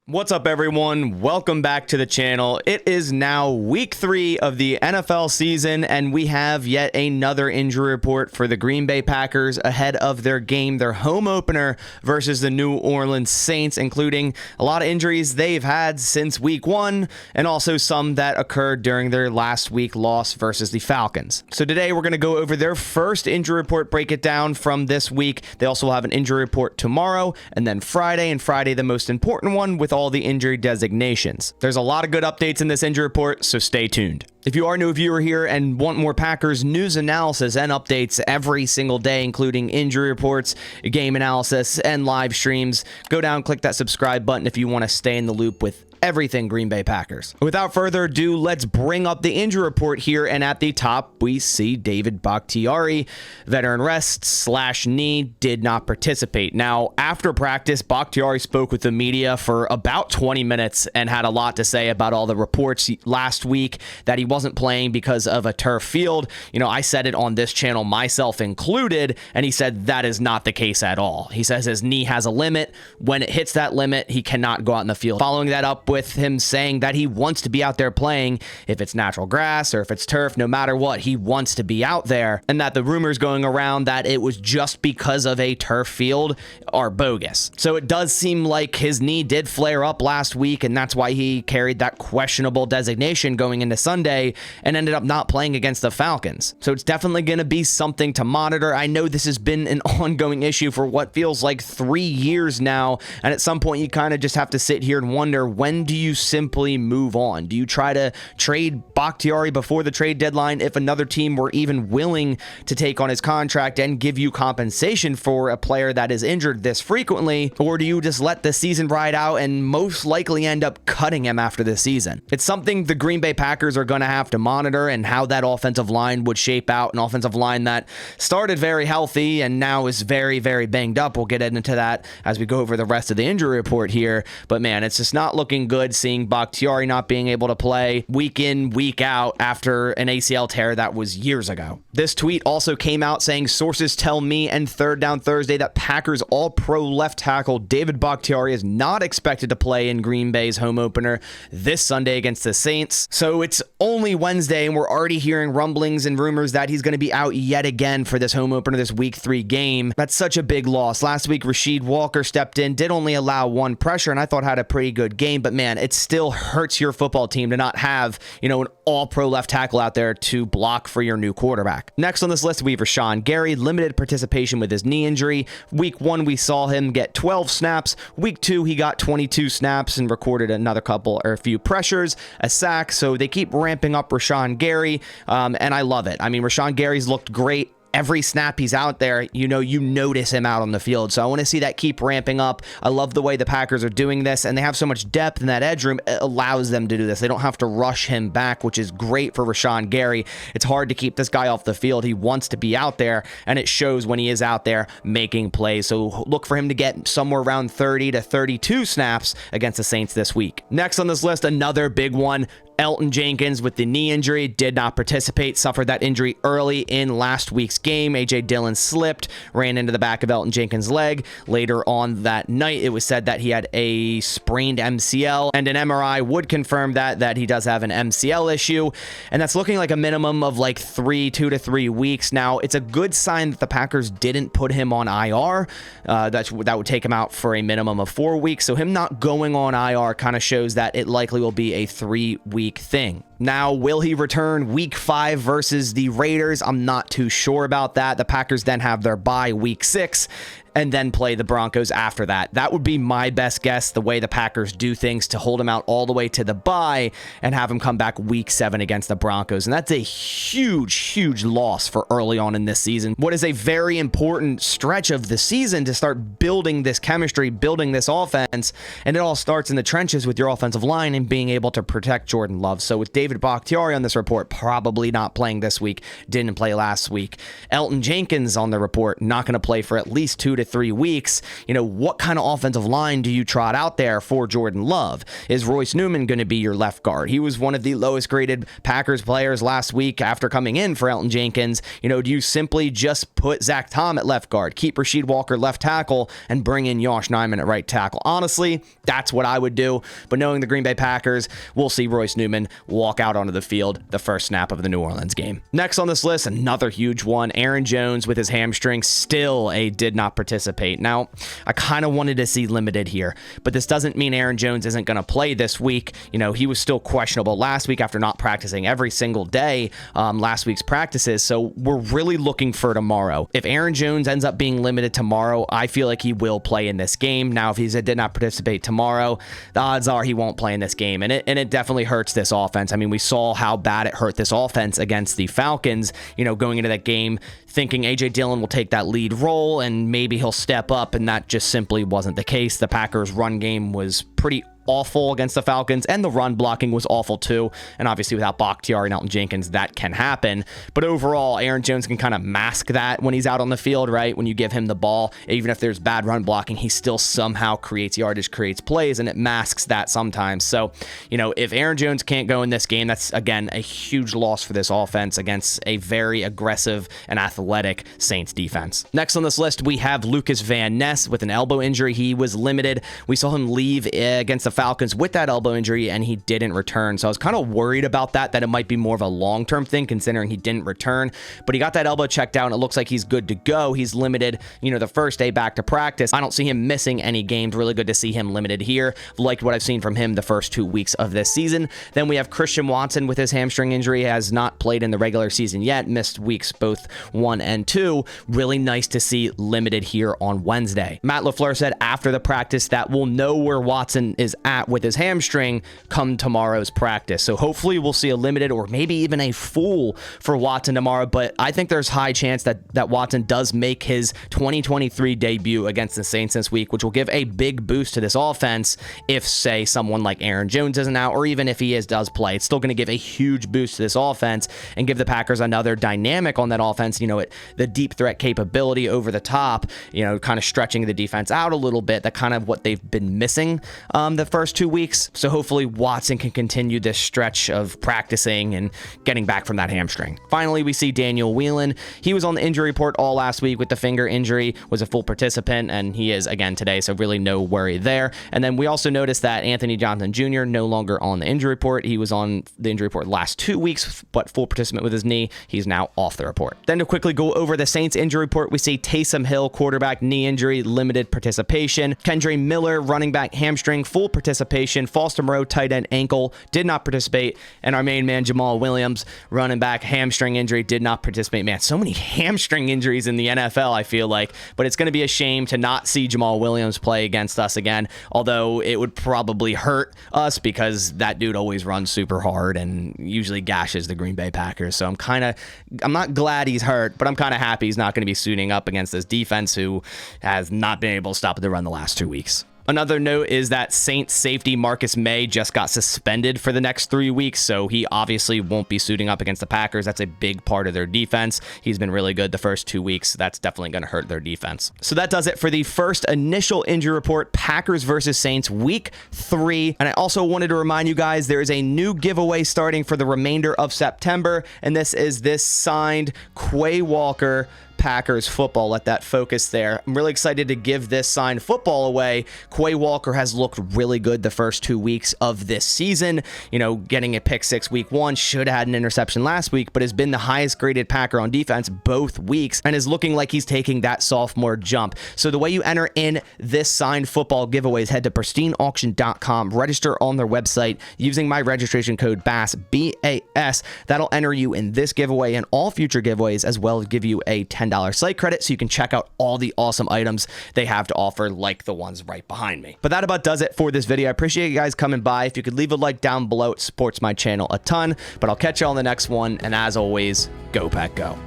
What's up, everyone? Welcome back to the channel. It is now week 3 of the NFL season, and we have yet another injury report for the Green Bay Packers ahead of their game, their home opener versus the New Orleans Saints, including a lot of injuries they've had since week 1 and also some that occurred during their last week loss versus the Falcons. So today we're going to go over their first injury report, break it down from this week. They also will have an injury report tomorrow and then Friday, and Friday the most important one with all the injury designations. There's a lot of good updates in this injury report, so stay tuned. If you are a new viewer here and want more Packers news analysis and updates every single day, including injury reports, game analysis, and live streams, go down, click that subscribe button if you want to stay in the loop with everything Green Bay Packers. Without further ado, let's bring up the injury report here, and at the top we see David Bakhtiari, veteran rest / knee, did not participate. Now, after practice, Bakhtiari spoke with the media for about 20 minutes and had a lot to say about all the reports last week that he wasn't playing because of a turf field. You know, I said it on this channel, myself included, and he said that is not the case at all. He says his knee has a limit. When it hits that limit, he cannot go out in the field. Following that up with him saying that he wants to be out there playing, if it's natural grass or if it's turf, no matter what, he wants to be out there, and that the rumors going around that it was just because of a turf field are bogus. So it does seem like his knee did flare up last week, and that's why he carried that questionable designation going into Sunday and ended up not playing against the Falcons. So it's definitely going to be something to monitor. I know this has been an ongoing issue for what feels like 3 years now, and at some point you kind of just have to sit here and wonder, when do you simply move on? Do you try to trade Bakhtiari before the trade deadline if another team were even willing to take on his contract and give you compensation for a player that is injured this frequently? Or do you just let the season ride out and most likely end up cutting him after the season? It's something the Green Bay Packers are going to have to monitor, and how that offensive line would shape out. An offensive line that started very healthy and now is very, very banged up. We'll get into that as we go over the rest of the injury report here. But man, it's just not looking good seeing Bakhtiari not being able to play week in, week out after an ACL tear that was years ago. This tweet also came out saying, sources tell me and Third Down Thursday that Packers All-Pro left tackle David Bakhtiari is not expected to play in Green Bay's home opener this Sunday against the Saints. So it's only Wednesday and we're already hearing rumblings and rumors that he's going to be out yet again for this home opener, this week 3 game. That's such a big loss. Last week, Quay Walker stepped in, did only allow 1 pressure, and I thought had a pretty good game, but man, it still hurts your football team to not have, an all-pro left tackle out there to block for your new quarterback. Next on this list, we have Rashawn Gary, limited participation with his knee injury. Week 1, we saw him get 12 snaps. Week 2, he got 22 snaps and recorded a few pressures, a sack. So they keep ramping up Rashawn Gary, and I love it. I mean, Rashawn Gary's looked great. Every snap he's out there, you notice him out on the field. So I want to see that keep ramping up. I love the way the Packers are doing this, and they have so much depth in that edge room. It allows them to do this. They don't have to rush him back, which is great for Rashawn Gary. It's hard to keep this guy off the field. He wants to be out there, and it shows when he is out there making plays. So look for him to get somewhere around 30 to 32 snaps against the Saints this week. Next on this list, another big one. Elgton Jenkins with the knee injury did not participate, suffered that injury early in last week's game. A.J. Dillon slipped, ran into the back of Elgton Jenkins' leg. Later on that night, it was said that he had a sprained MCL, and an MRI would confirm that he does have an MCL issue, and that's looking like a minimum of like 2 to 3 weeks. Now, it's a good sign that the Packers didn't put him on IR. That would take him out for a minimum of 4 weeks, so him not going on IR kind of shows that it likely will be a 3-week thing. Now, will he return week 5 versus the Raiders? I'm not too sure about that. The Packers then have their bye week 6 and then play the Broncos after that. That would be my best guess, the way the Packers do things, to hold him out all the way to the bye and have him come back week 7 against the Broncos. And that's a huge, huge loss for early on in this season. What is a very important stretch of the season to start building this chemistry, building this offense, and it all starts in the trenches with your offensive line and being able to protect Jordan Love. So with David Bakhtiari on this report, probably not playing this week, didn't play last week. Elgton Jenkins on the report, not going to play for at least 2 to to 3 weeks, what kind of offensive line do you trot out there for Jordan Love? Is Royce Newman going to be your left guard? He was one of the lowest graded Packers players last week after coming in for Elton Jenkins. Do you simply just put Zach Tom at left guard, keep Quay Walker left tackle, and bring in Josh Nijman at right tackle? Honestly, that's what I would do. But knowing the Green Bay Packers, we'll see Royce Newman walk out onto the field the first snap of the New Orleans game. Next on this list, another huge one, Aaron Jones with his hamstring, still a did not participate. Now, I kind of wanted to see limited here, but this doesn't mean Aaron Jones isn't going to play this week. He was still questionable last week after not practicing every single day last week's practices. So we're really looking for tomorrow. If Aaron Jones ends up being limited tomorrow, I feel like he will play in this game. Now, if he did not participate tomorrow, the odds are he won't play in this game. And it definitely hurts this offense. I mean, we saw how bad it hurt this offense against the Falcons, going into that game, thinking A.J. Dillon will take that lead role and maybe he'll step up, and that just simply wasn't the case. The Packers' run game was pretty awful against the Falcons, and the run blocking was awful too. And obviously without Bakhtiari and Elton Jenkins, that can happen. But overall, Aaron Jones can kind of mask that when he's out on the field, right? When you give him the ball, even if there's bad run blocking, he still somehow creates yardage, creates plays, and it masks that sometimes. So, if Aaron Jones can't go in this game, that's, again, a huge loss for this offense against a very aggressive and athletic Saints defense. Next on this list, we have Lucas Van Ness with an elbow injury. He was limited. We saw him leave against the Falcons with that elbow injury, and he didn't return. So I was kind of worried about that it might be more of a long-term thing considering he didn't return, but he got that elbow checked out and it looks like he's good to go. He's limited, the first day back to practice. I don't see him missing any games. Really good to see him limited here. Liked what I've seen from him the first 2 weeks of this season. Then we have Christian Watson with his hamstring injury, has not played in the regular season yet, missed weeks both 1 and 2. Really nice to see limited here on Wednesday. Matt LaFleur said after the practice that we'll know where Watson is at with his hamstring come tomorrow's practice. So hopefully we'll see a limited or maybe even a full for Watson tomorrow, but I think there's high chance that Watson does make his 2023 debut against the Saints this week, which will give a big boost to this offense if, say, someone like Aaron Jones isn't out, or even if he does play. It's still going to give a huge boost to this offense and give the Packers another dynamic on that offense, the deep threat capability over the top, kind of stretching the defense out a little bit. That kind of what they've been missing the first 2 weeks. So hopefully Watson can continue this stretch of practicing and getting back from that hamstring. Finally, we see Daniel Whelan. He was on the injury report all last week with the finger injury, was a full participant, and he is again today, so really no worry there. And then we also noticed that Anthony Johnson Jr. no longer on the injury report. He was on the injury report last 2 weeks, but full participant with his knee. He's now off the report. Then to quickly go over the Saints injury report, we see Taysom Hill, quarterback, knee injury, limited participation. Kendre Miller, running back, hamstring, full participation. Foster Moreau, tight end, ankle, did not participate. And our main man, Jamal Williams, running back, hamstring injury, did not participate. Man, so many hamstring injuries in the NFL, I feel like. But it's going to be a shame to not see Jamal Williams play against us again, although it would probably hurt us because that dude always runs super hard and usually gashes the Green Bay Packers. So I'm not glad he's hurt, but I'm kind of happy he's not going to be suiting up against this defense who has not been able to stop the run the last 2 weeks. Another note is that Saints safety Marcus May just got suspended for the next 3 weeks, so he obviously won't be suiting up against the Packers. That's a big part of their defense. He's been really good the first 2 weeks. That's definitely going to hurt their defense. So that does it for the first initial injury report, Packers versus Saints, week 3. And I also wanted to remind you guys there is a new giveaway starting for the remainder of September, and this is this signed Quay Walker Packers football. Let that focus there. I'm really excited to give this signed football away. Quay Walker has looked really good the first 2 weeks of this season. Getting a pick 6 week 1, should have had an interception last week, but has been the highest graded Packer on defense both weeks and is looking like he's taking that sophomore jump. So the way you enter in this signed football giveaway is head to pristineauction.com, register on their website using my registration code BASS, B-A-S. That'll enter you in this giveaway and all future giveaways, as well as give you a $10 site credit so you can check out all the awesome items they have to offer, like the ones right behind me. But that about does it for this video. I appreciate you guys coming by. If you could leave a like down below, it supports my channel a ton. But I'll catch you on the next one, and as always, go Pack Go.